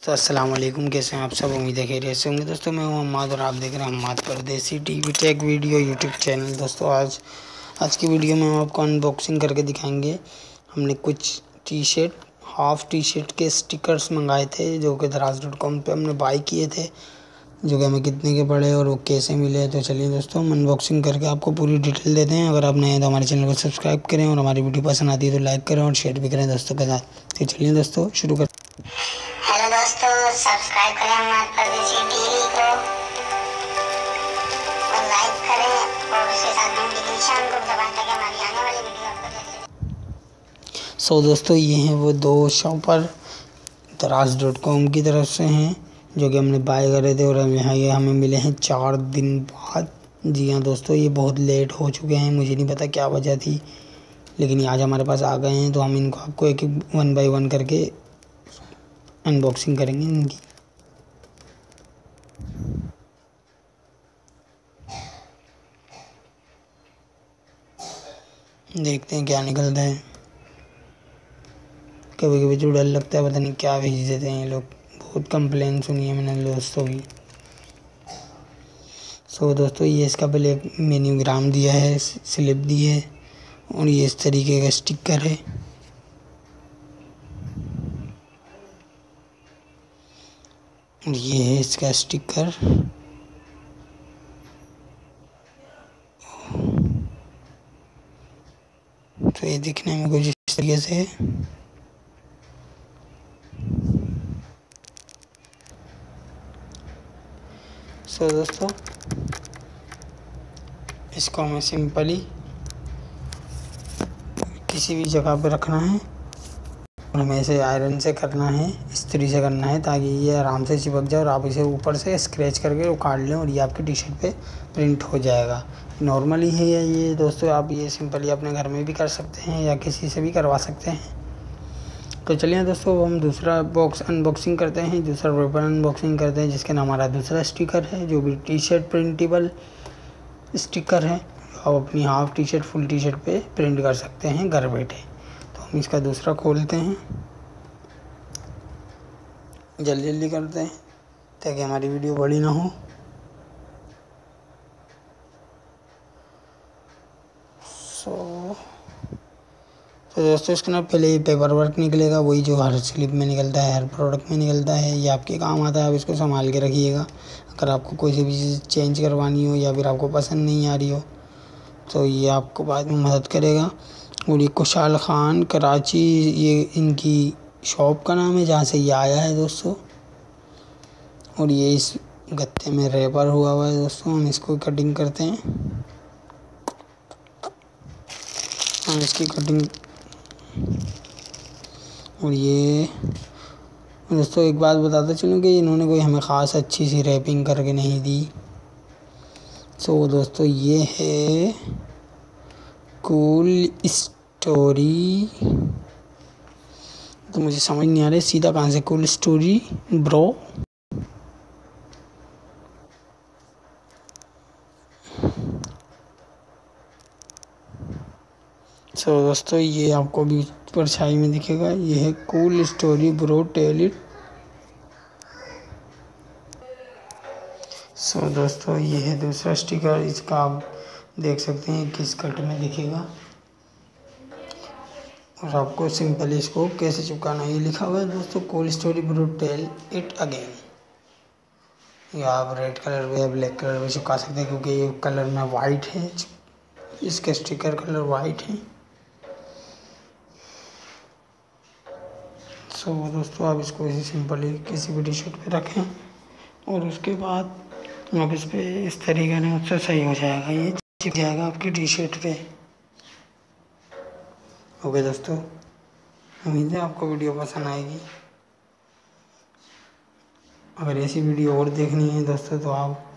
तो अस्सलाम वालेकुम, कैसे हैं आप सब। उम्मीद है खैरियत से होंगे। दोस्तों मैं हूं अम्माद और आप देख रहे हैं अम्माद परदेसी TV take video YouTube channel. दोस्तों आज की वीडियो में हम आपको अनबॉक्सिंग करके दिखाएंगे। हमने कुछ T shirt, half T shirt के स्टिकर्स मंगाए थे जो कि दराज.com पे हमने बाई किए थे, जो कि हमें कितने के पड़े और वो कैसे मिले। तो चलिए दोस्तों हम अनबॉक्सिंग करके आपको पूरी डिटेल देते हैं। अगर आप नए हैं तो हमारे चैनल को सब्सक्राइब करें और हमारी वीडियो पसंद आती है तो लाइक करें और शेयर भी करें दोस्तों के साथ। तो चलिए दोस्तों शुरू करें। हेलो दोस्तों, सब्सक्राइब करें हमारे परदेसी टीवी को और लाइक करें और उसके साथ नोटिफिकेशन को दबाएं ताकि हमारी आने वाली वीडियो आपको दोस्तों ये हैं वो दो शॉपर दराज.com की तरफ से हैं जो कि हमने बाय करे थे और यहाँ ये हमें मिले हैं 4 दिन बाद। जी हाँ दोस्तों, ये बहुत लेट हो चुके हैं, मुझे नहीं पता क्या वजह थी, लेकिन ये आज हमारे पास आ गए हैं। तो हम इनको आपको एक वन बाय वन करके अनबॉक्सिंग करेंगे इनकी। देखते हैं क्या निकलता है। कभी कभी तो डर लगता है, पता नहीं क्या भेज देते हैं ये लोग। बहुत कंप्लेन सुनी है मैंने दोस्तों की। दोस्तों ये इसका पहले मेन्यूग्राम दिया है, स्लिप दी है और ये इस तरीके का स्टिकर है। ये है इसका स्टिकर। तो ये दिखने में कुछ इस तरीके से है। दोस्तों इसको हमें सिंपली किसी भी जगह पे रखना है और हमें इसे आयरन से करना है, इस्त्री से करना है, ताकि ये आराम से चिपक जाए और आप इसे ऊपर से स्क्रैच करके उखाड़ लें और ये आपकी टी शर्ट पे प्रिंट हो जाएगा। नॉर्मली है ये दोस्तों, आप ये सिंपली अपने घर में भी कर सकते हैं या किसी से भी करवा सकते हैं। तो चलिए दोस्तों हम दूसरा बॉक्स अनबॉक्सिंग करते हैं, दूसरा रबर अनबॉक्सिंग करते हैं, जिसके नाम हमारा दूसरा स्टिकर है जो भी टी शर्ट प्रिंटेबल स्टिकर है। आप अपनी half T shirt full T shirt पे प्रिंट कर सकते हैं घर बैठे। तो हम इसका दूसरा खोलते हैं, जल्दी जल्दी करते हैं ताकि हमारी वीडियो बड़ी ना हो। तो दोस्तों इसके ना पहले ये पेपर वर्क निकलेगा, वही जो हर स्लिप में निकलता है, हर प्रोडक्ट में निकलता है। ये आपके काम आता है, आप इसको संभाल के रखिएगा। अगर आपको कोई सी भी चीज़ चेंज करवानी हो या फिर आपको पसंद नहीं आ रही हो तो ये आपको बाद में मदद करेगा। और ये कुशाल ख़ान कराची, ये इनकी शॉप का नाम है जहाँ से ये आया है दोस्तों। और ये इस गत्ते में रैपर हुआ है दोस्तों। हम इसको कटिंग करते हैं, हम इसकी कटिंग। और ये दोस्तों एक बात बताता चलूँ कि इन्होंने कोई हमें ख़ास अच्छी सी रैपिंग करके नहीं दी। दोस्तों ये है कूल स्टोरी। तो मुझे समझ नहीं आ रहा है सीधा कहाँ से कूल स्टोरी ब्रो। दोस्तों ये आपको भी परछाई में दिखेगा, ये है cool story bro tell it. दोस्तों ये है दूसरा स्टिकर, इसका आप देख सकते हैं किस कट में दिखेगा और आपको सिंपली इसको कैसे चिपकाना है। ये लिखा हुआ है दोस्तों cool story bro tell it again. या आप रेड कलर में या ब्लैक कलर में चिपका सकते हैं, क्योंकि ये कलर में वाइट है, इसका स्टिकर कलर वाइट है। दोस्तों आप इसको इसी सिंपली किसी भी टी शर्ट पे रखें और उसके बाद आप इस पे इस तरीके से उससे सही हो जाएगा, ये चिप जाएगा आपकी टी शर्ट पे। ओके दोस्तों, उम्मीद है आपको वीडियो पसंद आएगी। अगर ऐसी वीडियो और देखनी है दोस्तों तो आप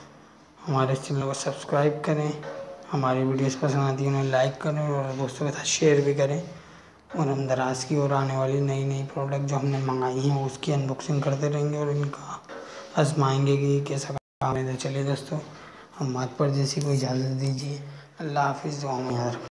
हमारे चैनल को सब्सक्राइब करें, हमारी वीडियोस पसंद आती है उन्हें लाइक करें और दोस्तों के साथ शेयर भी करें। और हम दराज की ओर आने वाली नई नई प्रोडक्ट जो हमने मंगाई हैं उसकी अनबॉक्सिंग करते रहेंगे और इनका आजमाएंगे कि कैसा काम है। तो चलिए दोस्तों हम अम्माद परदेसी को इजाज़त दीजिए। अल्लाह हाफिज़। दुआ में याद रखिए।